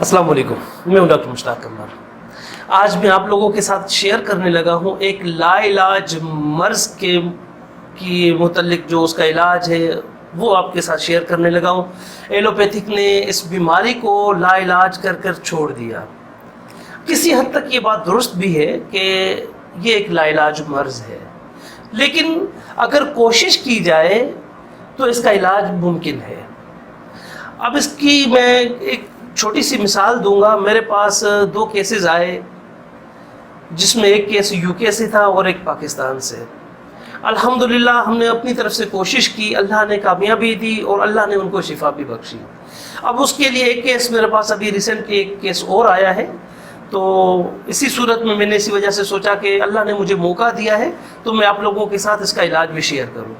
السلام علیکم، میں ہوں ڈاکٹر مشتاق قمر۔ آج میں آپ لوگوں کے ساتھ شیئر کرنے لگا ہوں ایک لا علاج مرض کی متعلق جو اس کا علاج ہے وہ آپ کے ساتھ شیئر کرنے لگا ہوں۔ ایلوپیتھک نے اس بیماری کو لا علاج کر کر چھوڑ دیا۔ کسی حد تک یہ بات درست بھی ہے کہ یہ ایک لا علاج مرض ہے، لیکن اگر کوشش کی جائے تو اس کا علاج ممکن ہے۔ اب اس کی میں ایک چھوٹی سی مثال دوں گا۔ میرے پاس 2 کیسز آئے، جس میں ایک کیس یو کے سے تھا اور ایک پاکستان سے۔ الحمدللہ ہم نے اپنی طرف سے کوشش کی، اللہ نے کامیابی دی اور اللہ نے ان کو شفا بھی بخشی۔ اب اس کے لیے ایک کیس میرے پاس ابھی ریسنٹلی ایک کیس اور آیا ہے، تو اسی صورت میں نے اسی وجہ سے سوچا کہ اللہ نے مجھے موقع دیا ہے تو میں آپ لوگوں کے ساتھ اس کا علاج بھی شیئر کروں۔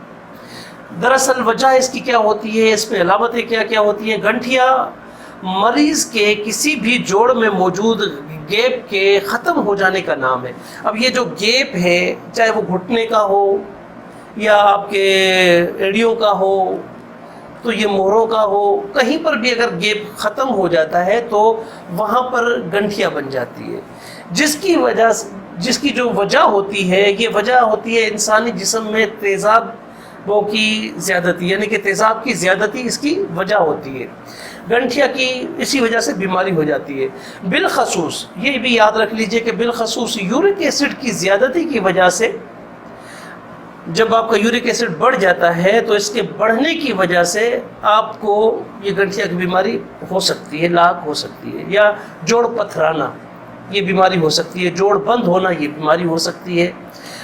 دراصل وجہ اس کی کیا ہوتی ہے، اس میں علامتیں کیا کیا ہوتی ہیں۔ گنٹھیا مریض کے کسی بھی جوڑ میں موجود گیپ کے ختم ہو جانے کا نام ہے۔ اب یہ جو گیپ ہے، چاہے وہ گھٹنے کا ہو یا آپ کے ایڑیوں کا ہو تو یہ مہروں کا ہو، کہیں پر بھی اگر گیپ ختم ہو جاتا ہے تو وہاں پر گنٹھیا بن جاتی ہے، جس کی جو وجہ ہوتی ہے، یہ وجہ ہوتی ہے انسانی جسم میں تیزابوں کی زیادتی، یعنی کہ تیزاب کی زیادتی اس کی وجہ ہوتی ہے۔ گنٹھیا کی اسی وجہ سے بیماری ہو جاتی ہے۔ بالخصوص یہ بھی یاد رکھ لیجئے کہ بالخصوص یورک ایسڈ کی زیادتی کی وجہ سے، جب آپ کا یورک ایسڈ بڑھ جاتا ہے تو اس کے بڑھنے کی وجہ سے آپ کو یہ گنٹھیا کی بیماری ہو سکتی ہے، لاحق ہو سکتی ہے، یا جوڑ پتھرانا یہ بیماری ہو سکتی ہے، جوڑ بند ہونا یہ بیماری ہو سکتی ہے۔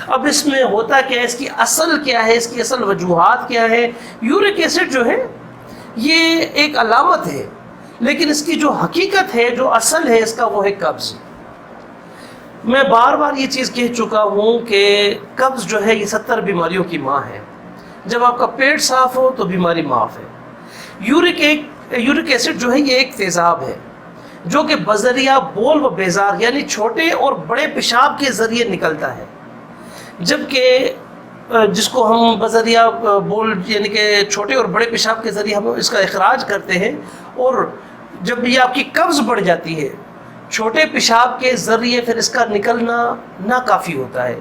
اب اس میں ہوتا کیا ہے، اس کی اصل کیا ہے، اس کی اصل وجوہات کیا ہے۔ یورک ایسڈ جو ہے یہ ایک علامت ہے، لیکن اس کی جو حقیقت ہے، جو اصل ہے اس کا، وہ ہے قبض۔ میں بار بار یہ چیز کہہ چکا ہوں کہ قبض جو ہے یہ 70 بیماریوں کی ماں ہے۔ جب آپ کا پیٹ صاف ہو تو بیماری معاف ہے۔ یورک ایسڈ جو ہے یہ ایک تیزاب ہے جو کہ بذریعہ بول و بیزار یعنی چھوٹے اور بڑے پیشاب کے ذریعے نکلتا ہے، جبکہ جس کو ہم بذریعہ بول یعنی کہ چھوٹے اور بڑے پیشاب کے ذریعے ہم اس کا اخراج کرتے ہیں، اور جب یہ آپ کی قبض بڑھ جاتی ہے چھوٹے پیشاب کے ذریعے، پھر اس کا نکلنا ناکافی ہوتا ہے،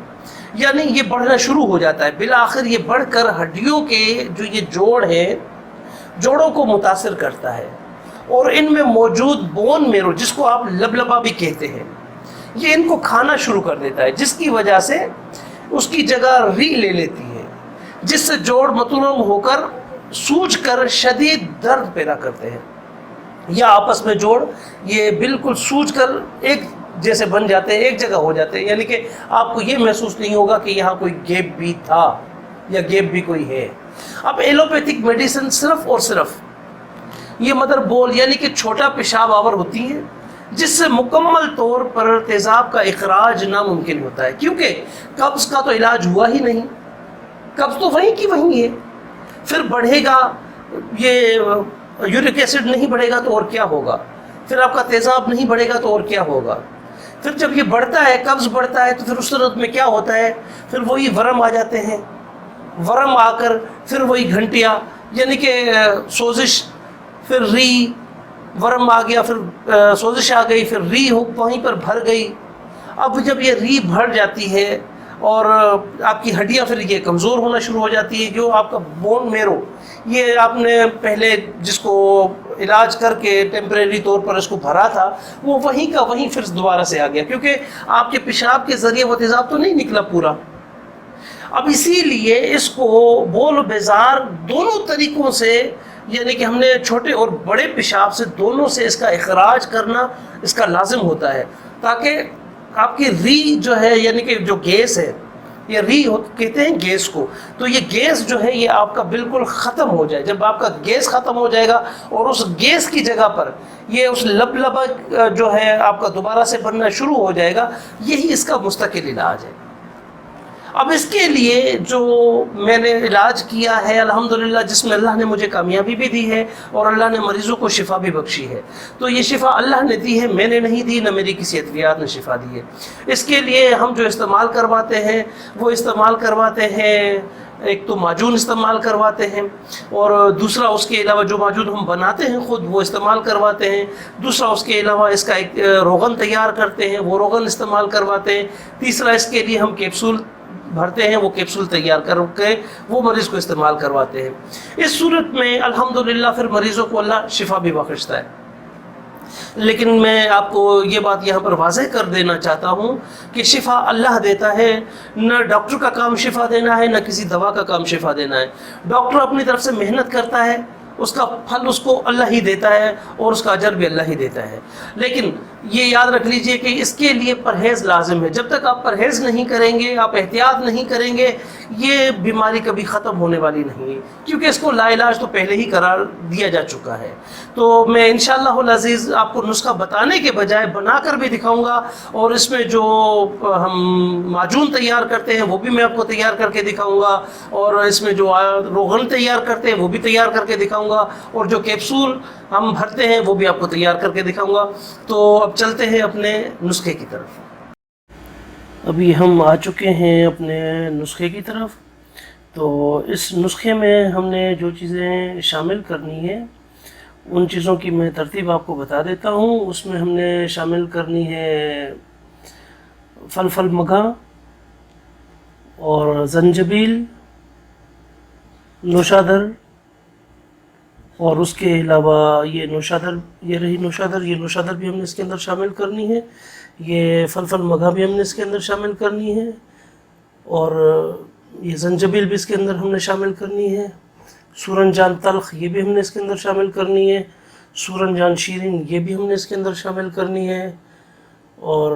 یعنی یہ بڑھنا شروع ہو جاتا ہے۔ بالآخر یہ بڑھ کر ہڈیوں کے جو یہ جوڑ ہیں، جوڑوں کو متاثر کرتا ہے، اور ان میں موجود بون میرو، جس کو آپ لبلبا بھی کہتے ہیں، یہ ان کو کھانا شروع کر دیتا ہے، جس کی وجہ سے اس کی جگہ ری لے لیتی ہے، جس سے جوڑ متنوع ہو کر سوج کر شدید درد پیدا کرتے ہیں، یا آپس میں جوڑ یہ بالکل سوج کر ایک جیسے بن جاتے ہیں، ایک جگہ ہو جاتے ہیں، یعنی کہ آپ کو یہ محسوس نہیں ہوگا کہ یہاں کوئی گیپ بھی تھا یا گیپ بھی کوئی ہے۔ اب ایلوپیتھک میڈیسن صرف اور صرف یہ مدر بول یعنی کہ چھوٹا پیشاب آور ہوتی ہیں، جس سے مکمل طور پر تیزاب کا اخراج ناممکن ہوتا ہے، کیونکہ قبض کا تو علاج ہوا ہی نہیں، قبض تو وہیں کی وہیں ہے۔ پھر بڑھے گا یہ یورک ایسڈ نہیں بڑھے گا تو اور کیا ہوگا، پھر آپ کا تیزاب نہیں بڑھے گا تو اور کیا ہوگا۔ پھر جب یہ بڑھتا ہے، قبض بڑھتا ہے، تو پھر اس صورت میں کیا ہوتا ہے، پھر وہی ورم آ جاتے ہیں، ورم آ کر پھر وہی گھنٹیا یعنی کہ سوزش، پھر ری، ورم آ گیا، پھر سوزش آ گئی، پھر ری وہیں پر بھر گئی۔ اب جب یہ ری بھر جاتی ہے اور آپ کی ہڈیاں پھر یہ کمزور ہونا شروع ہو جاتی ہے، جو آپ کا بون میرو، یہ آپ نے پہلے جس کو علاج کر کے ٹیمپریری طور پر اس کو بھرا تھا، وہ وہیں کا وہیں پھر دوبارہ سے آ گیا، کیونکہ آپ کے پیشاب کے ذریعے وہ تیزاب تو نہیں نکلا پورا۔ اب اسی لیے اس کو بول و بیزار دونوں طریقوں سے، یعنی کہ ہم نے چھوٹے اور بڑے پیشاب سے دونوں سے اس کا اخراج کرنا اس کا لازم ہوتا ہے، تاکہ آپ کی ری جو ہے یعنی کہ جو گیس ہے، یہ ری کہتے ہیں گیس کو، تو یہ گیس جو ہے یہ آپ کا بالکل ختم ہو جائے۔ جب آپ کا گیس ختم ہو جائے گا اور اس گیس کی جگہ پر یہ اس لبلبا جو ہے آپ کا دوبارہ سے بننا شروع ہو جائے گا، یہی اس کا مستقل علاج ہے۔ اب اس کے لیے جو میں نے علاج کیا ہے الحمدللہ، جس میں اللہ نے مجھے کامیابی بھی دی ہے اور اللہ نے مریضوں کو شفا بھی بخشی ہے، تو یہ شفا اللہ نے دی ہے، میں نے نہیں دی، نہ میری کسی ادویات نے شفا دی ہے۔ اس کے لیے ہم جو استعمال کرواتے ہیں وہ استعمال کرواتے ہیں ایک تو معجون استعمال کرواتے ہیں، اور دوسرا اس کے علاوہ جو معجون ہم بناتے ہیں خود وہ استعمال کرواتے ہیں، دوسرا اس کے علاوہ اس کا ایک روغن تیار کرتے ہیں، وہ روغن استعمال کرواتے ہیں، تیسرا اس کے لیے ہم کیپسول بھرتے ہیں، وہ کیپسول تیار کر کے وہ مریض کو استعمال کرواتے ہیں۔ اس صورت میں الحمدللہ پھر مریضوں کو اللہ شفا بھی بخشتا ہے۔ لیکن میں آپ کو یہ بات یہاں پر واضح کر دینا چاہتا ہوں کہ شفا اللہ دیتا ہے، نہ ڈاکٹر کا کام شفا دینا ہے، نہ کسی دوا کا کام شفا دینا ہے۔ ڈاکٹر اپنی طرف سے محنت کرتا ہے، اس کا پھل اس کو اللہ ہی دیتا ہے، اور اس کا اجر بھی اللہ ہی دیتا ہے۔ لیکن یہ یاد رکھ لیجئے کہ اس کے لیے پرہیز لازم ہے۔ جب تک آپ پرہیز نہیں کریں گے، آپ احتیاط نہیں کریں گے، یہ بیماری کبھی ختم ہونے والی نہیں ہے، کیونکہ اس کو لا علاج تو پہلے ہی قرار دیا جا چکا ہے۔ تو میں انشاءاللہ العزیز آپ کو نسخہ بتانے کے بجائے بنا کر بھی دکھاؤں گا، اور اس میں جو ہم معجون تیار کرتے ہیں وہ بھی میں آپ کو تیار کر کے دکھاؤں گا، اور اس میں جو روغن تیار کرتے ہیں وہ بھی تیار کر کے دکھاؤں گا، اور جو کیپسول ہم بھرتے ہیں وہ بھی آپ کو تیار کر کے دکھاؤں گا۔ تو اب چلتے ہیں اپنے نسخے کی طرف۔ ابھی ہم آ چکے ہیں اپنے نسخے کی طرف۔ تو اس نسخے میں ہم نے جو چیزیں شامل کرنی ہیں ان چیزوں کی میں ترتیب آپ کو بتا دیتا ہوں۔ اس میں ہم نے شامل کرنی ہے فلفل مگا اور زنجبیل، نوشادر، اور اس کے علاوہ یہ نوشادر، یہ رہی نوشادر، یہ نوشادر بھی ہم نے اس کے اندر شامل کرنی ہے، یہ فلفل مگا بھی ہم نے اس کے اندر شامل کرنی ہے، اور یہ زنجبیل بھی اس کے اندر ہم نے شامل کرنی ہے، سورن جان تلخ یہ بھی ہم نے اس کے اندر شامل کرنی ہے، سورن جان شیرین یہ بھی ہم نے اس کے اندر شامل کرنی ہے، اور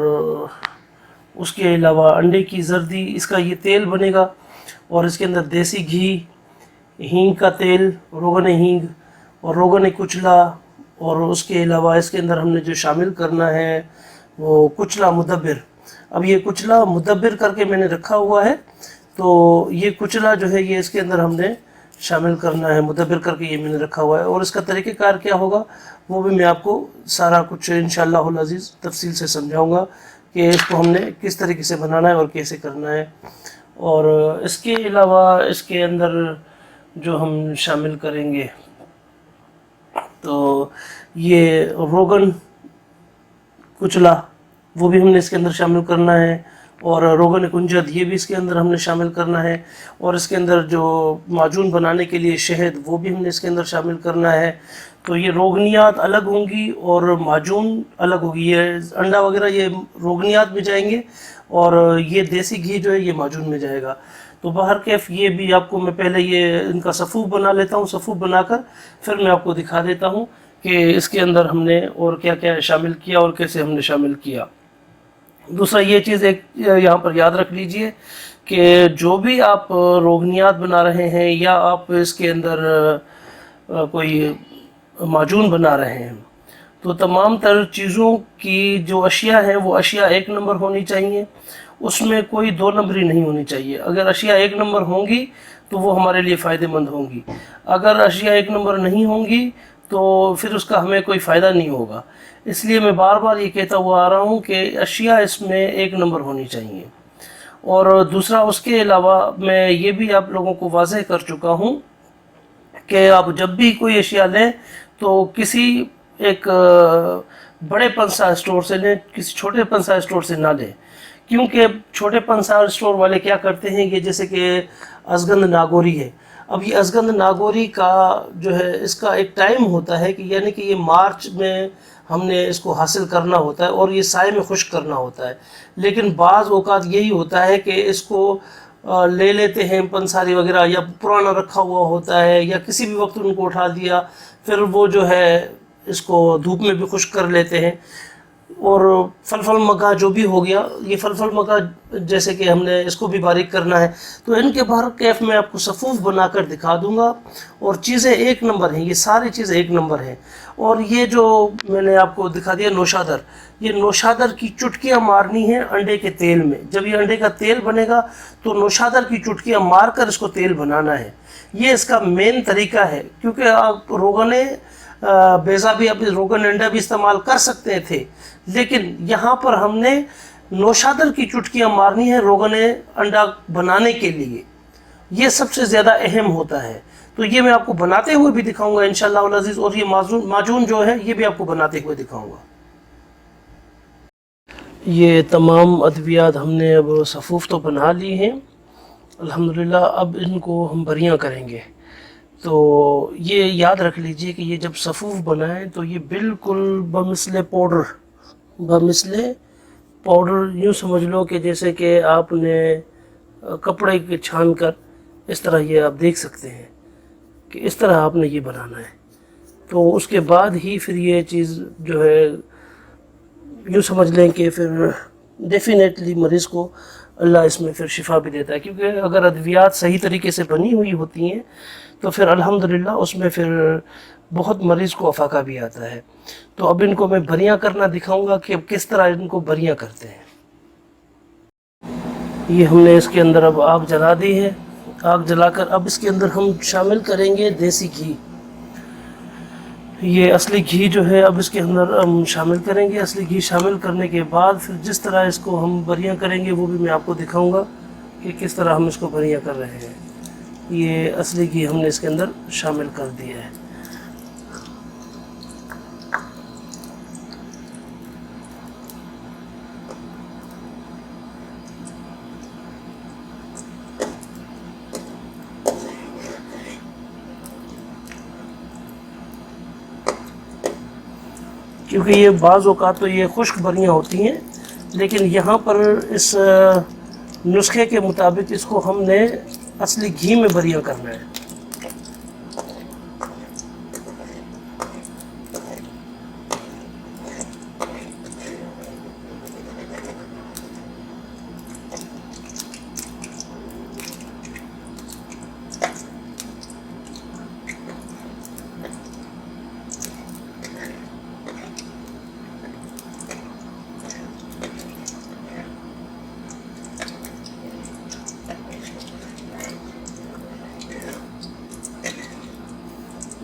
اس کے علاوہ انڈے کی زردی، اس کا یہ تیل بنے گا، اور اس کے اندر دیسی گھی، ہینگ کا تیل، روغن ہینگ اور روغن کچلا، اور اس کے علاوہ اس کے اندر ہم نے جو شامل کرنا ہے وہ کچلا مدبر۔ اب یہ کچلا مدبر کر کے میں نے رکھا ہوا ہے، تو یہ کچلا جو ہے یہ اس کے اندر ہم نے شامل کرنا ہے، مدبر کر کے یہ میں نے رکھا ہوا ہے، اور اس کا طریقہ کار کیا ہوگا وہ بھی میں آپ کو سارا کچھ انشاءاللہ العزیز تفصیل سے سمجھاؤں گا کہ اس کو ہم نے کس طریقے سے بنانا ہے اور کیسے کرنا ہے۔ اور اس کے علاوہ اس کے اندر جو ہم شامل کریں گے تو یہ روغن کچلا وہ بھی ہم نے اس کے اندر شامل کرنا ہے، اور روغن کنجد یہ بھی اس کے اندر ہم نے شامل کرنا ہے، اور اس کے اندر جو معجون بنانے کے لیے شہد وہ بھی ہم نے اس کے اندر شامل کرنا ہے۔ تو یہ روغنیات الگ ہوں گی اور معجون الگ ہوگی، یہ انڈا وغیرہ یہ روغنیات میں جائیں گے، اور یہ دیسی گھی جو ہے یہ معجون میں جائے گا۔ تو بہر کیف یہ بھی آپ کو میں پہلے یہ ان کا صفوف بنا لیتا ہوں، صفوف بنا کر پھر میں آپ کو دکھا دیتا ہوں کہ اس کے اندر ہم نے اور کیا کیا شامل کیا اور کیسے ہم نے شامل کیا۔ دوسرا یہ چیز ایک یہاں پر یاد رکھ لیجئے کہ جو بھی آپ روغنیات بنا رہے ہیں یا آپ اس کے اندر کوئی معجون بنا رہے ہیں تو تمام تر چیزوں کی جو اشیاء ہیں وہ اشیاء ایک نمبر ہونی چاہیے، اس میں کوئی دو نمبری نہیں ہونی چاہیے۔ اگر اشیاء ایک نمبر ہوں گی تو وہ ہمارے لیے فائدہ مند ہوں گی، اگر اشیاء ایک نمبر نہیں ہوں گی تو پھر اس کا ہمیں کوئی فائدہ نہیں ہوگا۔ اس لیے میں بار بار یہ کہتا ہوا آ رہا ہوں کہ اشیاء اس میں ایک نمبر ہونی چاہیے۔ اور دوسرا اس کے علاوہ میں یہ بھی آپ لوگوں کو واضح کر چکا ہوں کہ آپ جب بھی کوئی اشیاء لیں تو کسی ایک بڑے پنسا اسٹور سے لیں، کسی چھوٹے پنسا اسٹور سے نہ لیں، کیونکہ چھوٹے پنسا اسٹور والے کیا کرتے ہیں کہ جیسے کہ ازگند ناگوری ہے، اب یہ ازگند ناگوری کا جو ہے اس کا ایک ٹائم ہوتا ہے کہ یعنی کہ یہ مارچ میں ہم نے اس کو حاصل کرنا ہوتا ہے اور یہ سائے میں خشک کرنا ہوتا ہے، لیکن بعض اوقات یہی ہوتا ہے کہ اس کو لے لیتے ہیں پنساری وغیرہ، یا پرانا رکھا ہوا ہوتا ہے یا کسی بھی وقت ان کو اٹھا دیا، پھر وہ جو ہے اس کو دھوپ میں بھی خشک کر لیتے ہیں۔ اور فلفل مگا جو بھی ہو گیا، یہ فلفل مگا جیسے کہ ہم نے اس کو بھی باریک کرنا ہے، تو ان کے بہر کیف میں آپ کو صفوف بنا کر دکھا دوں گا، اور چیزیں ایک نمبر ہیں، یہ ساری چیزیں ایک نمبر ہیں۔ اور یہ جو میں نے آپ کو دکھا دیا نوشادر، یہ نوشادر کی چٹکیاں مارنی ہیں انڈے کے تیل میں، جب یہ انڈے کا تیل بنے گا تو نوشادر کی چٹکیاں مار کر اس کو تیل بنانا ہے، یہ اس کا مین طریقہ ہے۔ کیونکہ آپ روغن بیضا بھی، آپ روغن انڈا بھی استعمال کر سکتے تھے، لیکن یہاں پر ہم نے نوشادر کی چٹکیاں مارنی ہے روغن انڈا بنانے کے لیے، یہ سب سے زیادہ اہم ہوتا ہے. تو یہ میں آپ کو بناتے ہوئے بھی دکھاؤں گا انشاءاللہ العزیز، اور یہ معجون جو ہے یہ بھی آپ کو بناتے ہوئے دکھاؤں گا. یہ تمام ادویات ہم نے اب صفوف تو بنا لی ہیں الحمدللہ. اب ان کو ہم بریاں کریں گے. تو یہ یاد رکھ لیجئے کہ یہ جب صفوف بنائیں تو یہ بالکل بمثل پاؤڈر یوں سمجھ لو کہ جیسے کہ آپ نے کپڑے کے چھان کر اس طرح یہ آپ دیکھ سکتے ہیں کہ اس طرح آپ نے یہ بنانا ہے. تو اس کے بعد ہی پھر یہ چیز جو ہے یوں سمجھ لیں کہ پھر ڈیفینیٹلی مریض کو اللہ اس میں پھر شفا بھی دیتا ہے. کیونکہ اگر ادویات صحیح طریقے سے بنی ہوئی ہوتی ہیں تو پھر الحمدللہ اس میں پھر بہت مریض کو افاقہ بھی آتا ہے. تو اب ان کو میں بریاں کرنا دکھاؤں گا کہ اب کس طرح ان کو بریاں کرتے ہیں. یہ ہم نے اس کے اندر اب آگ جلا دی ہے. آگ جلا کر اب اس کے اندر ہم شامل کریں گے دیسی گھی. یہ اصلی گھی جو ہے اب اس کے اندر ہم شامل کریں گے. اصلی گھی شامل کرنے کے بعد پھر جس طرح اس کو ہم بریاں کریں گے وہ بھی میں آپ کو دکھاؤں گا کہ کس طرح ہم اس کو بریاں کر رہے ہیں. یہ اصلی گھی ہم نے اس کے اندر شامل کر دیا ہے. کیونکہ یہ بعض اوقات تو یہ خشک بریاں ہوتی ہیں، لیکن یہاں پر اس نسخے کے مطابق اس کو ہم نے اصلی گھی میں بریاں کرنا ہے.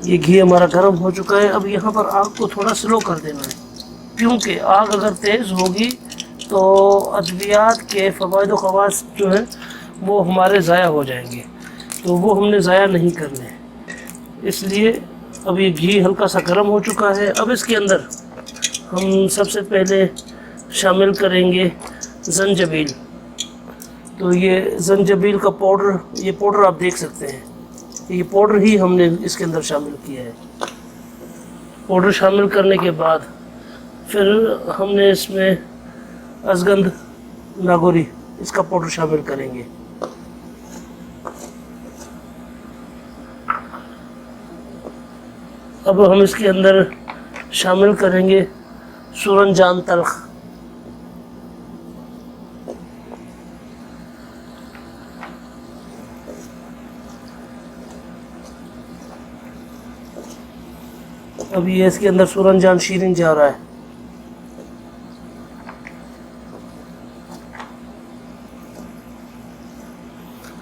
یہ گھی ہمارا گرم ہو چکا ہے. اب یہاں پر آگ کو تھوڑا سلو کر دینا ہے، کیونکہ آگ اگر تیز ہوگی تو ادویات کے فوائد و خواص جو ہیں وہ ہمارے ضائع ہو جائیں گے. تو وہ ہم نے ضائع نہیں کرنے. اس لیے اب یہ گھی ہلکا سا گرم ہو چکا ہے. اب اس کے اندر ہم سب سے پہلے شامل کریں گے زنجبیل. تو یہ زنجبیل کا پاؤڈر، یہ پاؤڈر آپ دیکھ سکتے ہیں. یہ پاؤڈر ہی ہم نے اس کے اندر شامل کیا ہے. پاؤڈر شامل کرنے کے بعد پھر ہم نے اس میں اشگند ناگوری اس کا پاؤڈر شامل کریں گے. اب ہم اس کے اندر شامل کریں گے سورنجان تلخ. اب یہ اس کے اندر سورنجان شیرین جا رہا ہے.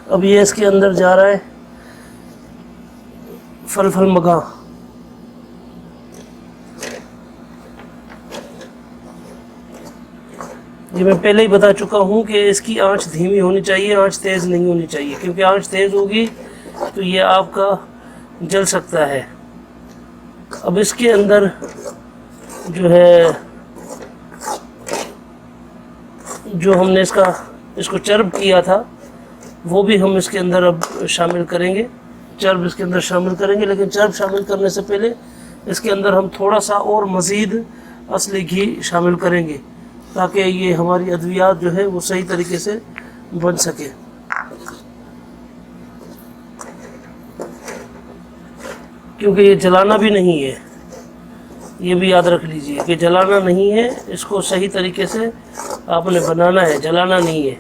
اب یہ اس کے اندر جا رہا ہے فلفل مگا. یہ میں پہلے ہی بتا چکا ہوں کہ اس کی آنچ دھیمی ہونی چاہیے، آنچ تیز نہیں ہونی چاہیے، کیونکہ آنچ تیز ہوگی تو یہ آپ کا جل سکتا ہے. اب اس کے اندر جو ہے جو ہم نے اس کو چرب کیا تھا وہ بھی ہم اس کے اندر اب شامل کریں گے. چرب اس کے اندر شامل کریں گے، لیکن چرب شامل کرنے سے پہلے اس کے اندر ہم تھوڑا سا اور مزید اصلی گھی شامل کریں گے تاکہ یہ ہماری ادویات جو ہے وہ صحیح طریقے سے بن سکے. کیونکہ یہ جلانا بھی نہیں ہے، یہ بھی یاد رکھ لیجئے کہ جلانا نہیں ہے. اس کو صحیح طریقے سے آپ نے بنانا ہے، جلانا نہیں ہے.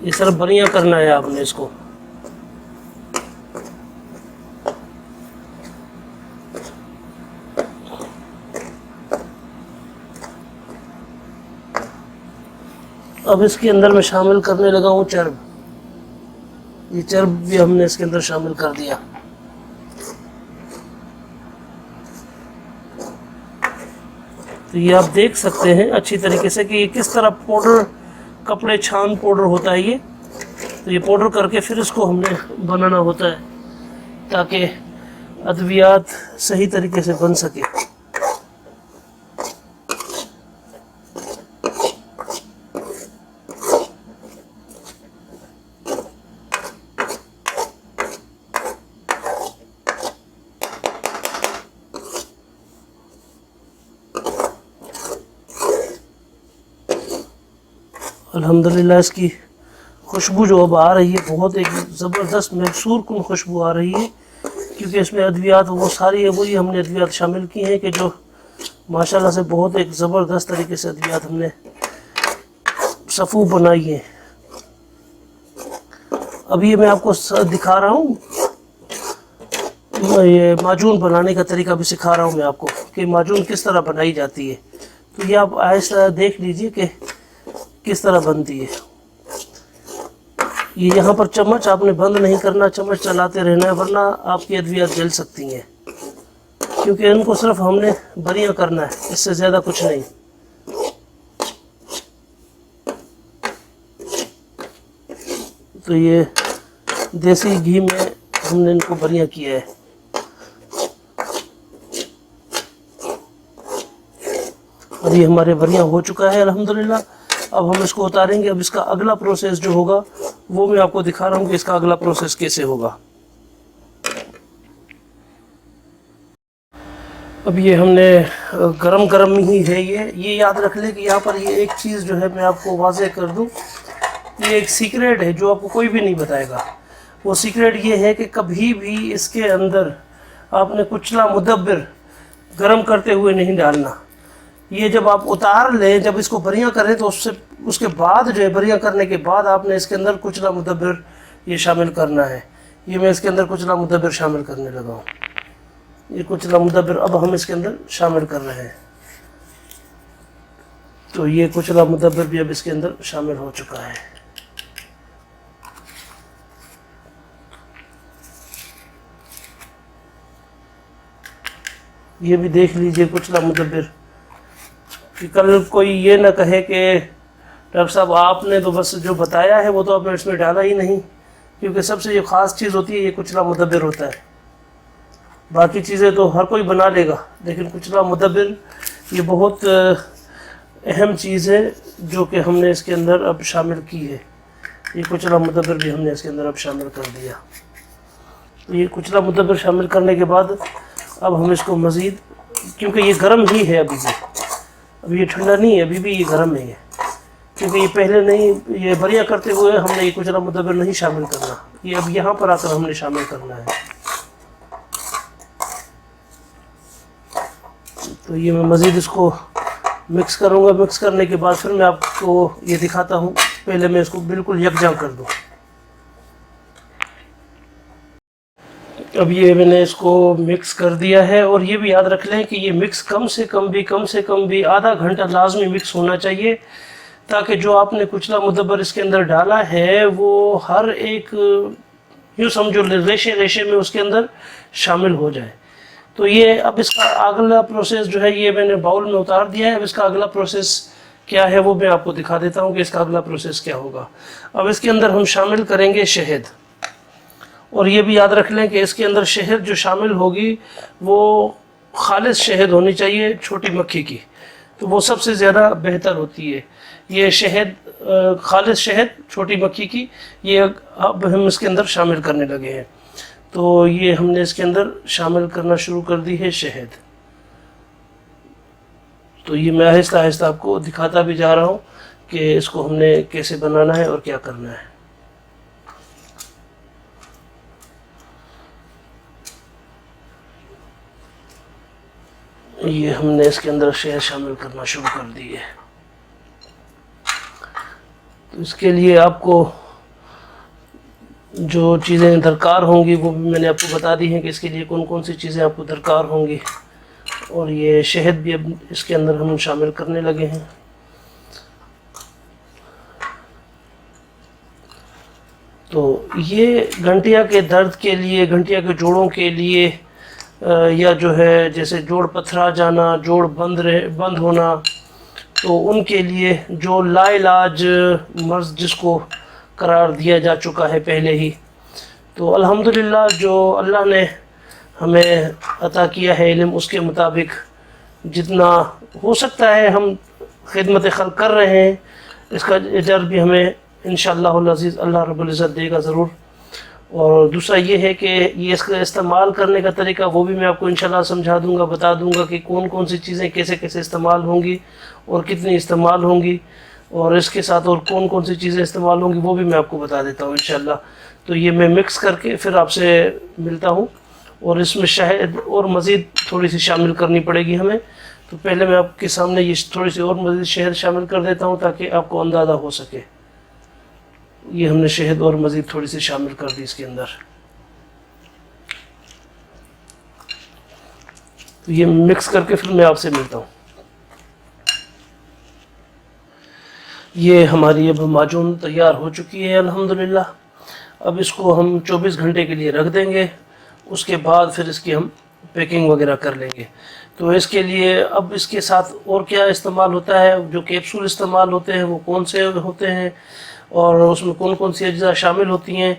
یہ صرف بریاں کرنا ہے آپ نے اس کو. اب اس کے اندر میں شامل کرنے لگا ہوں چرب. یہ چرب بھی ہم نے اس کے اندر شامل کر دیا. تو یہ آپ دیکھ سکتے ہیں اچھی طریقے سے کہ یہ کس طرح پاؤڈر، کپڑے چھان پاؤڈر ہوتا ہے. یہ تو یہ پاؤڈر کر کے پھر اس کو ہم نے بنانا ہوتا ہے تاکہ ادویات صحیح طریقے سے بن سکے۔ الحمدللہ اس کی خوشبو جو اب آ رہی ہے بہت ایک زبردست محصور کن خوشبو آ رہی ہے، کیونکہ اس میں ادویات وہ ساری ہے وہی ہم نے ادویات شامل کی ہیں کہ جو ماشاءاللہ سے بہت ایک زبردست طریقے سے ادویات ہم نے صفو بنائی ہیں۔ اب یہ میں آپ کو دکھا رہا ہوں، یہ معجون بنانے کا طریقہ بھی سکھا رہا ہوں میں آپ کو کہ معجون کس طرح بنائی جاتی ہے۔ تو یہ آپ آہستہ دیکھ لیجئے کہ کس طرح بنتی ہے۔ یہ یہاں پر چمچ آپ نے بند نہیں کرنا، چمچ چلاتے رہنا ہے ورنہ آپ کی ادویات جل سکتی ہیں، کیونکہ ان کو صرف ہم نے بریاں کرنا ہے، اس سے زیادہ کچھ نہیں۔ تو یہ دیسی گھی میں ہم نے ان کو بریاں کیا ہے۔ اور یہ ہمارے بریاں ہو چکا ہے الحمدللہ۔ اب ہم اس کو اتاریں گے۔ اب اس کا اگلا پروسیس جو ہوگا وہ میں آپ کو دکھا رہا ہوں کہ اس کا اگلا پروسیس کیسے ہوگا۔ اب یہ ہم نے گرم ہی ہے، یہ یاد رکھ لیں کہ یہاں پر یہ ایک چیز جو ہے میں آپ کو واضح کر دوں، یہ ایک سیکریٹ ہے جو آپ کو کوئی بھی نہیں بتائے گا۔ وہ سیکریٹ یہ ہے کہ کبھی بھی اس کے اندر آپ نے کچلا مدبر گرم کرتے ہوئے نہیں ڈالنا۔ یہ جب آپ اتار لیں، جب اس کو بریاں کریں تو اس کے بعد جو ہے بریاں کرنے کے بعد آپ نے اس کے اندر کچلا مدبر یہ شامل کرنا ہے۔ یہ میں اس کے اندر کچلا مدبر شامل کرنے لگا ہوں۔ یہ کچلا مدبر اب ہم اس کے اندر شامل کر رہے ہیں۔ تو یہ کچلا مدبر بھی اب اس کے اندر شامل ہو چکا ہے۔ یہ بھی دیکھ لیجئے کچلا مدبر، کہ کل کوئی یہ نہ کہے کہ ڈاکٹر صاحب آپ نے تو بس جو بتایا ہے وہ تو آپ نے اس میں ڈالا ہی نہیں، کیونکہ سب سے جو خاص چیز ہوتی ہے یہ کچلا مدبر ہوتا ہے۔ باقی چیزیں تو ہر کوئی بنا لے گا، لیکن کچلا مدبر یہ بہت اہم چیز ہے جو کہ ہم نے اس کے اندر اب شامل کی ہے۔ یہ کچلا مدبر بھی ہم نے اس کے اندر اب شامل کر دیا۔ یہ کچلا مدبر شامل کرنے کے بعد اب ہم اس کو مزید، کیونکہ یہ گرم ہی ہے ابھی ابھی یہ ٹھنڈا نہیں ہے، ابھی بھی یہ گرم ہے، کیونکہ یہ پہلے نہیں، یہ بریاں کرتے ہوئے ہم نے یہ کچلا مدبر نہیں شامل کرنا، یہ اب یہاں پر آ کر ہم نے شامل کرنا ہے۔ تو یہ میں مزید اس کو مکس کروں گا۔ مکس کرنے کے بعد پھر میں آپ کو یہ دکھاتا ہوں، پہلے میں اس کو بالکل یکجا کر دوں۔ اب یہ میں نے اس کو مکس کر دیا ہے، اور یہ بھی یاد رکھ لیں کہ یہ مکس کم سے کم بھی آدھا گھنٹہ لازمی مکس ہونا چاہیے، تاکہ جو آپ نے کچلا مدبر اس کے اندر ڈالا ہے وہ ہر ایک یوں سمجھو ریشے میں اس کے اندر شامل ہو جائے۔ تو یہ اب اس کا اگلا پروسیس جو ہے یہ میں نے باؤل میں اتار دیا ہے۔ اب اس کا اگلا پروسیس کیا ہے وہ میں آپ کو دکھا دیتا ہوں کہ اس کا اگلا پروسیس کیا ہوگا۔ اب اس کے اندر ہم شامل کریں گے شہد، اور یہ بھی یاد رکھ لیں کہ اس کے اندر شہد جو شامل ہوگی وہ خالص شہد ہونی چاہیے، چھوٹی مکھی کی، تو وہ سب سے زیادہ بہتر ہوتی ہے۔ یہ شہد خالص شہد چھوٹی مکھی کی، یہ اب ہم اس کے اندر شامل کرنے لگے ہیں۔ تو یہ ہم نے اس کے اندر شامل کرنا شروع کر دی ہے شہد۔ تو یہ میں آہستہ آہستہ آپ کو دکھاتا بھی جا رہا ہوں کہ اس کو ہم نے کیسے بنانا ہے اور کیا کرنا ہے۔ یہ ہم نے اس کے اندر شہد شامل کرنا شروع کر دی ہے۔ تو اس کے لیے آپ کو جو چیزیں درکار ہوں گی وہ بھی میں نے آپ کو بتا دی ہیں کہ اس کے لیے کون کون سی چیزیں آپ کو درکار ہوں گی، اور یہ شہد بھی اب اس کے اندر ہم شامل کرنے لگے ہیں۔ تو یہ گھنٹیا کے درد کے لیے، گھنٹیا کے جوڑوں کے لیے، یا جو ہے جیسے جوڑ پتھرا جانا، جوڑ بند ہونا، تو ان کے لیے جو لا علاج مرض جس کو قرار دیا جا چکا ہے پہلے ہی. تو الحمدللہ جو اللہ نے ہمیں عطا کیا ہے علم، اس کے مطابق جتنا ہو سکتا ہے ہم خدمت خلق کر رہے ہیں. اس کا اجر بھی ہمیں انشاءاللہ العزیز اللہ رب العزت دے گا ضرور. اور دوسرا یہ ہے کہ یہ اس کا استعمال کرنے کا طریقہ وہ بھی میں آپ کو انشاءاللہ سمجھا دوں گا، بتا دوں گا کہ کون کون سی چیزیں کیسے کیسے استعمال ہوں گی اور کتنی استعمال ہوں گی، اور اس کے ساتھ اور کون کون سی چیزیں استعمال ہوں گی وہ بھی میں آپ کو بتا دیتا ہوں انشاءاللہ. تو یہ میں مکس کر کے پھر آپ سے ملتا ہوں. اور اس میں شہد اور مزید تھوڑی سی شامل کرنی پڑے گی ہمیں. تو پہلے میں آپ کے سامنے یہ تھوڑی سی اور مزید شہد شامل کر دیتا ہوں تاکہ آپ کو اندازہ ہو سکے. یہ ہم نے شہد اور مزید تھوڑی سی شامل کر دی اس کے اندر. تو یہ مکس کر کے پھر میں آپ سے ملتا ہوں. یہ ہماری اب معجون تیار ہو چکی ہے الحمدللہ. اب اس کو ہم 24 گھنٹے کے لیے رکھ دیں گے. اس کے بعد پھر اس کی ہم پیکنگ وغیرہ کر لیں گے. تو اس کے لیے اب اس کے ساتھ اور کیا استعمال ہوتا ہے، جو کیپسول استعمال ہوتے ہیں وہ کون سے ہوتے ہیں اور اس میں کون کون سی اجزاء شامل ہوتی ہیں.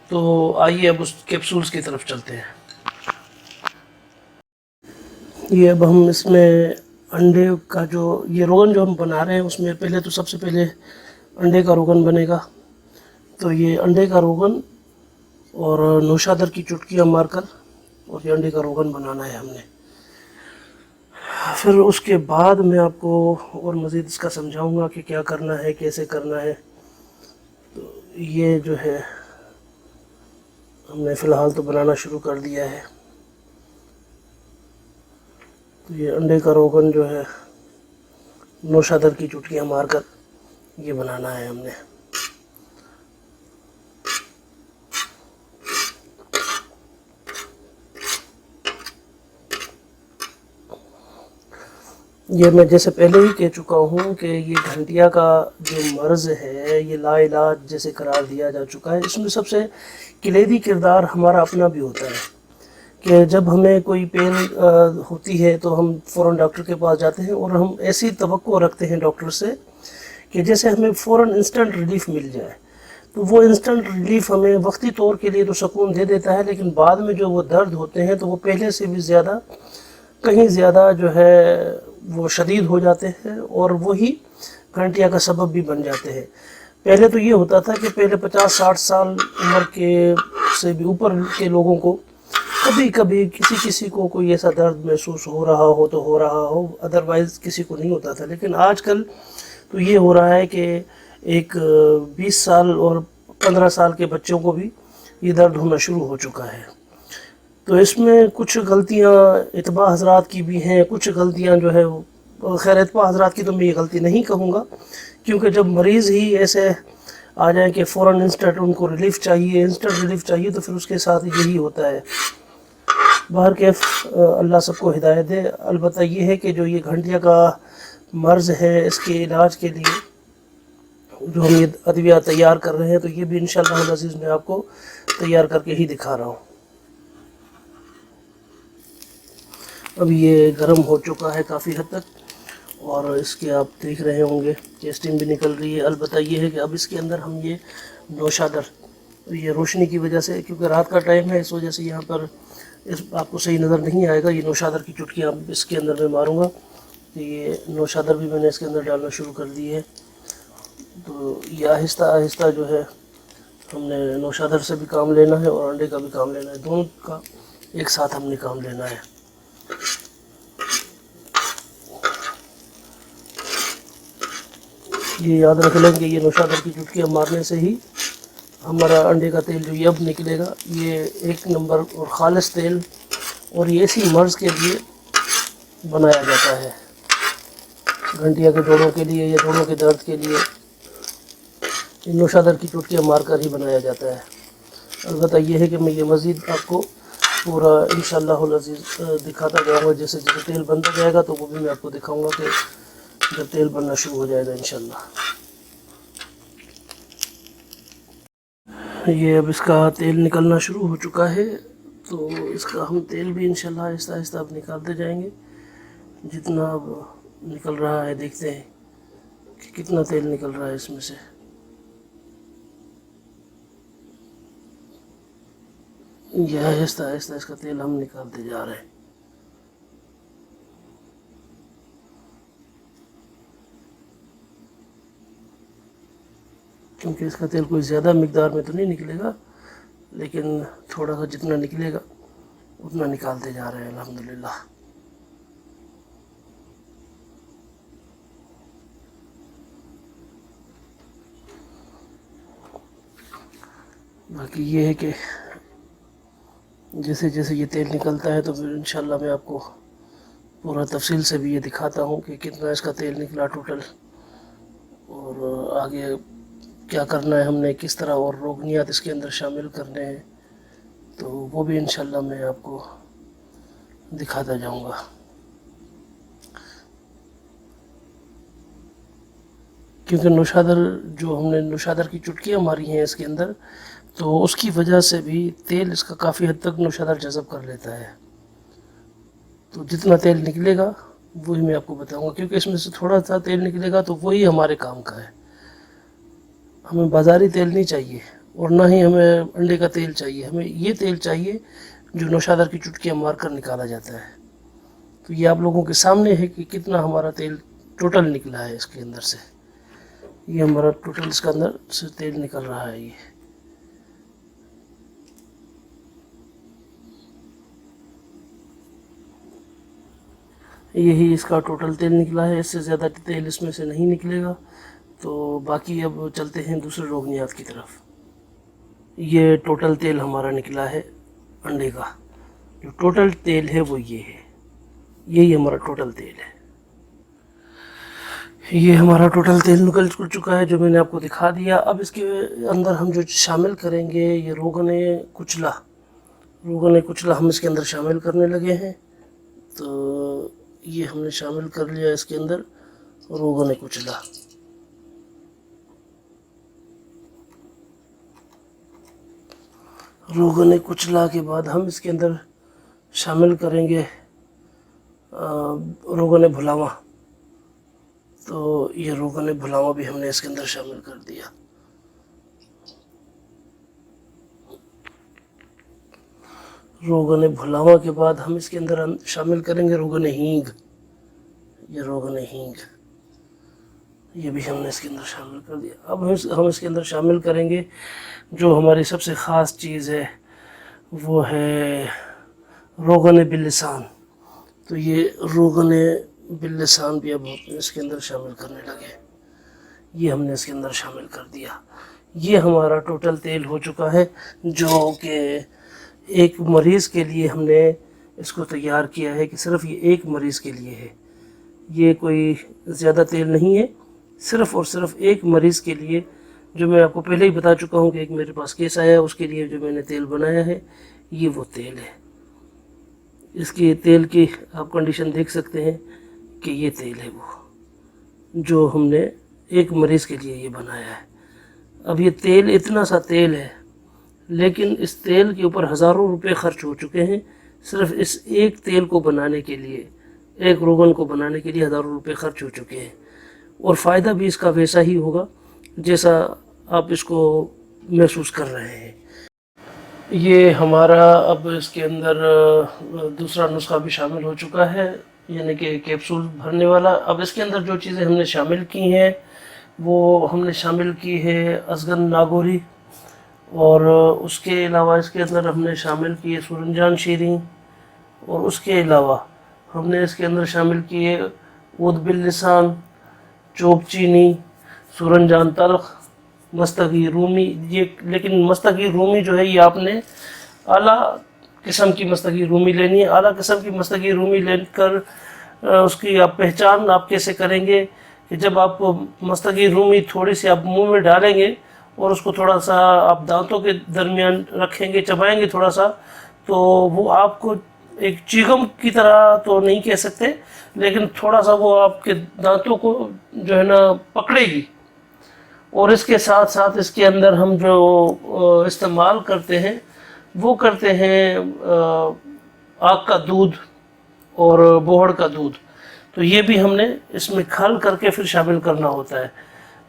تو آئیے اب اس کیپسولز کی طرف چلتے ہیں. یہ اب ہم اس میں انڈے کا جو یہ روغن جو ہم بنا رہے ہیں اس میں پہلے تو سب سے پہلے انڈے کا روغن بنے گا. تو یہ انڈے کا روغن اور نوشادر کی چٹکیاں مار کر اور یہ انڈے کا روغن بنانا ہے ہم نے. پھر اس کے بعد میں آپ کو اور مزید اس کا سمجھاؤں گا کہ کیا کرنا ہے، کیسے کرنا ہے. تو یہ جو ہے ہم نے فی الحال تو بنانا شروع کر دیا ہے. تو یہ انڈے کا روغن جو ہے نوشادر کی چٹکیاں مار کر یہ بنانا ہے ہم نے. یہ میں جیسے پہلے ہی کہہ چکا ہوں کہ یہ گھنٹیا کا جو مرض ہے یہ لا علاج جیسے قرار دیا جا چکا ہے. اس میں سب سے کلیدی کردار ہمارا اپنا بھی ہوتا ہے کہ جب ہمیں کوئی پین ہوتی ہے تو ہم فوراً ڈاکٹر کے پاس جاتے ہیں اور ہم ایسی توقع رکھتے ہیں ڈاکٹر سے کہ جیسے ہمیں فوراً انسٹنٹ ریلیف مل جائے. تو وہ انسٹنٹ ریلیف ہمیں وقتی طور کے لیے تو سکون دے دیتا ہے، لیکن بعد میں جو وہ درد ہوتے ہیں تو وہ پہلے سے بھی زیادہ کہیں زیادہ جو ہے وہ شدید ہو جاتے ہیں اور وہی گھنٹیا کا سبب بھی بن جاتے ہیں. پہلے تو یہ ہوتا تھا کہ پہلے 50-60 سال عمر کے سے بھی اوپر کے لوگوں کو کبھی کبھی کسی کو کوئی ایسا درد محسوس ہو رہا ہو تو ہو رہا ہو، ادروائز کسی کو نہیں ہوتا تھا. لیکن آج کل تو یہ ہو رہا ہے کہ ایک 20 سال اور 15 سال کے بچوں کو بھی یہ درد ہونا شروع ہو چکا ہے. تو اس میں کچھ غلطیاں اتباع حضرات کی بھی ہیں، کچھ غلطیاں جو ہے خیر اتباع حضرات کی تو میں یہ غلطی نہیں کہوں گا، کیونکہ جب مریض ہی ایسے آ جائیں کہ فوراً انسٹنٹ ان کو ریلیف چاہیے، انسٹنٹ ریلیف چاہیے، تو پھر اس کے ساتھ یہی ہوتا ہے. باہر کیف اللہ سب کو ہدایت دے. البتہ یہ ہے کہ جو یہ گھنٹیا کا مرض ہے اس کے علاج کے لیے جو ہم یہ ادویہ تیار کر رہے ہیں تو یہ بھی انشاءاللہ العزیز میں آپ کو تیار کر کے ہی دکھا رہا ہوں. اب یہ گرم ہو چکا ہے کافی حد تک اور اس کے آپ دیکھ رہے ہوں گے کہ اسٹیم بھی نکل رہی ہے. البتہ یہ ہے کہ اب اس کے اندر ہم یہ نوشادر، یہ روشنی کی وجہ سے کیونکہ رات کا ٹائم ہے اس وجہ سے یہاں پر آپ کو صحیح نظر نہیں آئے گا. یہ نوشادر کی چٹکیاں اس کے اندر میں ماروں گا. تو یہ نوشادر بھی میں نے اس کے اندر ڈالنا شروع کر دی ہے. تو یہ آہستہ آہستہ جو ہے ہم نے نوشادر سے بھی کام لینا ہے اور انڈے کا بھی کام لینا ہے، دونوں کا ایک ساتھ ہم نے کام لینا ہے. یہ یاد رکھ لیں کہ یہ نوشادر کی چٹکیاں مارنے سے ہی ہمارا انڈے کا تیل جو یہ اب نکلے گا یہ 1 نمبر اور خالص تیل، اور یہ اسی مرض کے لیے بنایا جاتا ہے. گھنٹیا کے جوڑوں کے لیے یا جوڑوں کے درد کے لیے یہ نوشادر کی چٹکیاں مار کر ہی بنایا جاتا ہے. البتہ یہ ہے کہ میں یہ مزید آپ کو پورا انشاءاللہ العزیز دکھاتا جاؤں گا. جیسے جیسے تیل بنتا جائے گا تو وہ بھی میں آپ کو دکھاؤں گا کہ جب تیل بننا شروع ہو جائے گا انشاءاللہ. یہ اب اس کا تیل نکلنا شروع ہو چکا ہے تو اس کا ہم تیل بھی انشاءاللہ آہستہ آہستہ اب نکالتے جائیں گے. جتنا اب نکل رہا ہے دیکھتے ہیں کہ کتنا تیل نکل رہا ہے اس میں سے. یہ آہستہ آہستہ اس کا تیل ہم نکالتے جا رہے ہیں. کیونکہ اس کا تیل کوئی زیادہ مقدار میں تو نہیں نکلے گا، لیکن تھوڑا سا جتنا نکلے گا اتنا نکالتے جا رہے ہیں الحمدللہ. باقی یہ ہے کہ جیسے جیسے یہ تیل نکلتا ہے تو پھر انشاءاللہ میں آپ کو پورا تفصیل سے بھی یہ دکھاتا ہوں کہ کتنا اس کا تیل نکلا ٹوٹل، اور آگے کیا کرنا ہے ہم نے، کس طرح اور روغنیات اس کے اندر شامل کرنے ہیں، تو وہ بھی انشاءاللہ میں آپ کو دکھاتا جاؤں گا. کیونکہ نوشادر جو ہم نے نوشادر کی چٹکیاں ماری ہیں اس کے اندر، تو اس کی وجہ سے بھی تیل اس کا کافی حد تک نوشادر جذب کر لیتا ہے. تو جتنا تیل نکلے گا وہی میں آپ کو بتاؤں گا، کیونکہ اس میں سے تھوڑا سا تیل نکلے گا تو وہی ہمارے کام کا ہے. ہمیں بازاری تیل نہیں چاہیے، اور نہ ہی ہمیں انڈے کا تیل چاہیے. ہمیں یہ تیل چاہیے جو نوشادر کی چٹکیاں مار کر نکالا جاتا ہے. تو یہ آپ لوگوں کے سامنے ہے کہ کتنا ہمارا تیل ٹوٹل نکلا ہے اس کے اندر سے. یہ ہمارا ٹوٹل اس کے اندر سے تیل نکل رہا ہے. یہی اس کا ٹوٹل تیل نکلا ہے، اس سے زیادہ تیل اس میں سے نہیں نکلے گا. تو باقی اب چلتے ہیں دوسرے روغنیات کی طرف. یہ ٹوٹل تیل ہمارا نکلا ہے انڈے کا. جو ٹوٹل تیل ہے وہ یہ ہے، یہی ہمارا ٹوٹل تیل ہے. یہ ہمارا ٹوٹل تیل نکل چکا ہے جو میں نے آپ کو دکھا دیا. اب اس کے اندر ہم جو شامل کریں گے یہ روغن کچلا. روغن کچلا ہم اس کے اندر شامل کرنے لگے ہیں. تو یہ ہم نے شامل کر لیا اس کے اندر روغن کچلا. روغن کچلا کے بعد ہم اس کے اندر شامل کریں گے روغن بھلاواں. تو یہ روغن بھلاواں بھی ہم نے اس کے اندر شامل کر دیا. روغن بھلاواں کے بعد ہم اس کے اندر شامل کریں گے روغن ہینگ. یہ روغن ہینگ یہ بھی ہم نے اس کے اندر شامل کر دیا. اب ہم اس کے اندر شامل کریں گے جو ہماری سب سے خاص چیز ہے، وہ ہے روغن باللسان. تو یہ روغن باللسان بھی اب اس کے اندر شامل کرنے لگے. یہ ہم نے اس کے اندر شامل کر دیا. یہ ہمارا ٹوٹل تیل ہو چکا ہے جو کہ ایک مریض کے لیے ہم نے اس کو تیار کیا ہے، کہ صرف یہ ایک مریض کے لیے ہے. یہ کوئی زیادہ تیل نہیں ہے، صرف اور صرف ایک مریض کے لیے، جو میں آپ کو پہلے ہی بتا چکا ہوں کہ ایک میرے پاس کیس آیا ہے اس کے لیے جو میں نے تیل بنایا ہے. یہ وہ تیل ہے. اس کی تیل کی آپ کنڈیشن دیکھ سکتے ہیں کہ یہ تیل ہے وہ جو ہم نے ایک مریض کے لیے یہ بنایا ہے. اب یہ تیل اتنا سا تیل ہے، لیکن اس تیل کے اوپر ہزاروں روپے خرچ ہو چکے ہیں صرف اس ایک تیل کو بنانے کے لیے. ایک روغن کو بنانے کے لیے ہزاروں روپے خرچ ہو چکے ہیں، اور فائدہ بھی اس کا ویسا ہی ہوگا جیسا آپ اس کو محسوس کر رہے ہیں. یہ ہمارا اب اس کے اندر دوسرا نسخہ بھی شامل ہو چکا ہے، یعنی کہ کیپسول بھرنے والا. اب اس کے اندر جو چیزیں ہم نے شامل کی ہیں وہ ہم نے شامل کی ہے ازگن ناگوری، اور اس کے علاوہ اس کے اندر ہم نے شامل کی ہے سورنجان شیریں، اور اس کے علاوہ ہم نے اس کے اندر شامل کیے عود باللسان، چوب چینی، سورنجان تلخ، مستگی رومی. یہ لیکن مستگی رومی جو ہے یہ آپ نے اعلیٰ قسم کی مستگی رومی لینی ہے. اعلیٰ قسم کی مستگی رومی لے کر اس کی آپ پہچان آپ کیسے کریں گے کہ جب آپ مستگی رومی تھوڑی سی آپ منہ میں ڈالیں گے اور اس کو تھوڑا سا آپ دانتوں کے درمیان رکھیں گے، چبائیں گے تھوڑا سا، تو وہ آپ کو ایک چیگم کی طرح تو نہیں کہہ سکتے، لیکن تھوڑا سا وہ آپ کے دانتوں کو جو ہے نا پکڑے گی. اور اس کے ساتھ ساتھ اس کے اندر ہم جو استعمال کرتے ہیں وہ کرتے ہیں آگ کا دودھ اور بوہڑ کا دودھ. تو یہ بھی ہم نے اس میں کھل کر کے پھر شامل کرنا ہوتا ہے.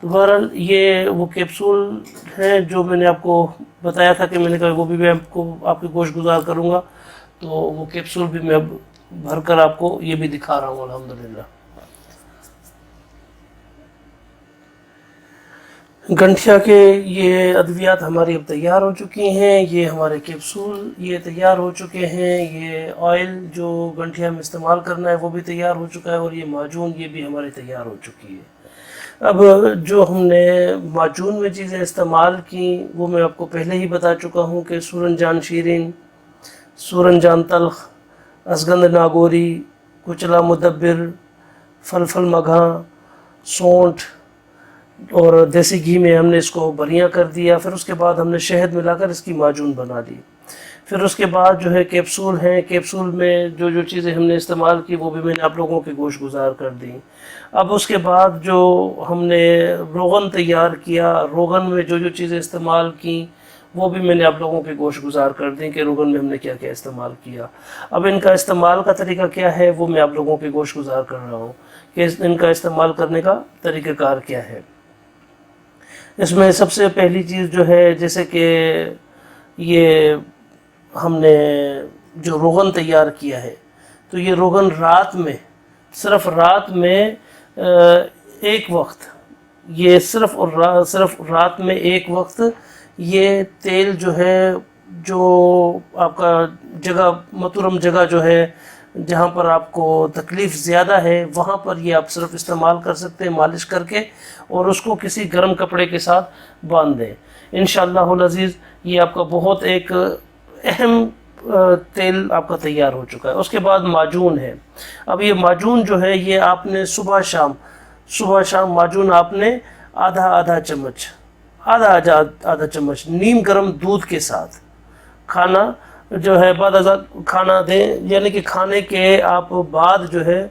تو بہرحال یہ وہ کیپسول ہیں جو میں نے آپ کو بتایا تھا کہ میں نے کہا وہ بھی میں آپ کے گوشت گزار کروں گا، تو وہ کیپسول بھی میں اب بھر کر آپ کو یہ بھی دکھا رہا ہوں الحمدللہ۔ گنٹھیا کے یہ ادویات ہماری اب تیار ہو چکی ہیں، یہ ہمارے کیپسول یہ تیار ہو چکے ہیں، یہ آئل جو گنٹھیا میں استعمال کرنا ہے وہ بھی تیار ہو چکا ہے، اور یہ معجون یہ بھی ہماری تیار ہو چکی ہے۔ اب جو ہم نے معجون میں چیزیں استعمال کی وہ میں آپ کو پہلے ہی بتا چکا ہوں کہ سورنجان شیرین، سورنجان تلخ، ازگند ناگوری، کچلا مدبر، فلفل مگھاں، سونٹھ، اور دیسی گھی میں ہم نے اس کو بریاں کر دیا۔ پھر اس کے بعد ہم نے شہد ملا کر اس کی معجون بنا لی۔ پھر اس کے بعد جو ہے کیپسول ہیں، کیپسول میں جو جو چیزیں ہم نے استعمال کی وہ بھی میں نے آپ لوگوں کے گوشت گزار کر دی۔ اب اس کے بعد جو ہم نے روغن تیار کیا، روغن میں جو جو چیزیں استعمال کی وہ بھی میں نے آپ لوگوں کے گوشت گزار کر دیں کہ روغن میں ہم نے کیا کیا استعمال کیا۔ اب ان کا استعمال کا طریقہ کیا ہے وہ میں آپ لوگوں کے گوشت گزار کر رہا ہوں کہ ان کا استعمال کرنے کا طریقہ کار کیا ہے۔ اس میں سب سے پہلی چیز جو ہے، جیسے کہ یہ ہم نے جو روغن تیار کیا ہے تو یہ روغن رات میں، صرف رات میں ایک وقت، یہ صرف رات میں ایک وقت یہ تیل جو ہے، جو آپ کا جگہ متورم جگہ جو ہے جہاں پر آپ کو تکلیف زیادہ ہے وہاں پر یہ آپ صرف استعمال کر سکتے ہیں مالش کر کے، اور اس کو کسی گرم کپڑے کے ساتھ باندھ دیں۔ انشاءاللہ العزیز یہ آپ کا بہت ایک اہم تیل آپ کا تیار ہو چکا ہے۔ اس کے بعد معجون ہے۔ اب یہ معجون جو ہے یہ آپ نے صبح شام معجون آپ نے آدھا چمچ نیم گرم دودھ کے ساتھ کھانا جو ہے بعد ازاں کھانا دیں، یعنی کہ کھانے کے آپ بعد جو ہے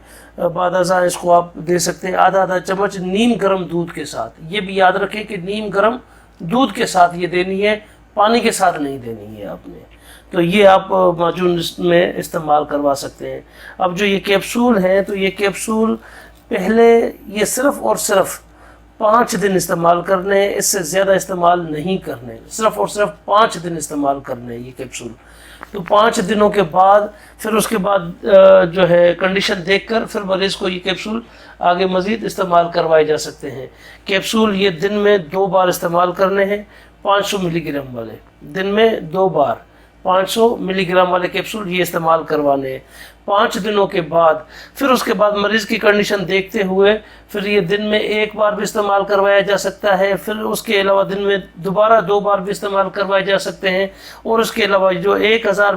بعد ازاں اس کو آپ دے سکتے ہیں آدھا چمچ نیم گرم دودھ کے ساتھ۔ یہ بھی یاد رکھیں کہ نیم گرم دودھ کے ساتھ یہ دینی ہے، پانی کے ساتھ نہیں دینی ہے آپ نے۔ تو یہ آپ معجون میں استعمال کروا سکتے ہیں۔ اب جو یہ کیپسول ہیں تو یہ کیپسول پہلے یہ صرف اور صرف 5 دن استعمال کرنے ہیں، اس سے زیادہ استعمال نہیں کرنے، صرف اور صرف 5 دن استعمال کرنے ہیں یہ کیپسول۔ تو 5 دنوں کے بعد پھر اس کے بعد جو ہے کنڈیشن دیکھ کر پھر مریض کو یہ کیپسول آگے مزید استعمال کروائے جا سکتے ہیں۔ کیپسول یہ دن میں 2 بار استعمال کرنے ہیں، 500 ملی گرام والے، دن میں 2 بار 500 ملی گرام والے کیپسول یہ استعمال کروانے ہیں 5 دنوں کے بعد۔ پھر اس کے بعد مریض کی کنڈیشن دیکھتے ہوئے پھر یہ دن میں 1 بار بھی استعمال کروایا جا سکتا ہے، پھر اس کے علاوہ دن میں دوبارہ 2 بار بھی استعمال کروائے جا سکتے ہیں، اور اس کے علاوہ جو 1000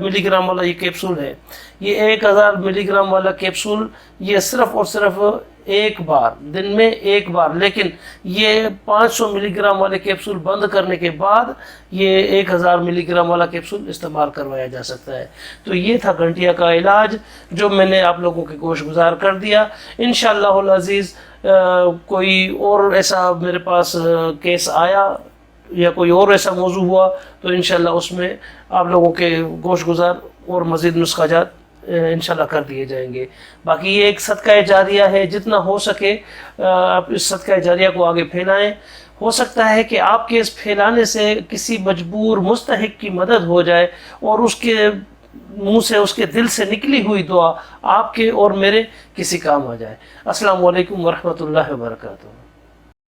ملی گرام والا یہ کیپسول ہے، یہ 1000 ملی گرام والا کیپسول یہ صرف اور صرف 1 بار، دن میں 1 بار، لیکن یہ 500 ملی گرام والے کیپسول بند کرنے کے بعد یہ 1000 ملی گرام والا کیپسول استعمال کروایا جا سکتا ہے۔ تو یہ تھا گنٹیا کا علاج جو میں نے آپ لوگوں کے گوشت گزار کر دیا۔ انشاءاللہ العزیز کوئی اور ایسا میرے پاس کیس آیا یا کوئی اور ایسا موضوع ہوا تو انشاءاللہ اس میں آپ لوگوں کے گوشت گزار اور مزید نسخہ جات انشاءاللہ کر دیے جائیں گے۔ باقی یہ ایک صدقہ جاریہ ہے، جتنا ہو سکے آپ اس صدقہ جاریہ کو آگے پھیلائیں۔ ہو سکتا ہے کہ آپ کے اس پھیلانے سے کسی مجبور مستحق کی مدد ہو جائے اور اس کے منہ سے، اس کے دل سے نکلی ہوئی دعا آپ کے اور میرے کسی کام آ جائے۔ السلام علیکم ورحمۃ اللہ وبرکاتہ۔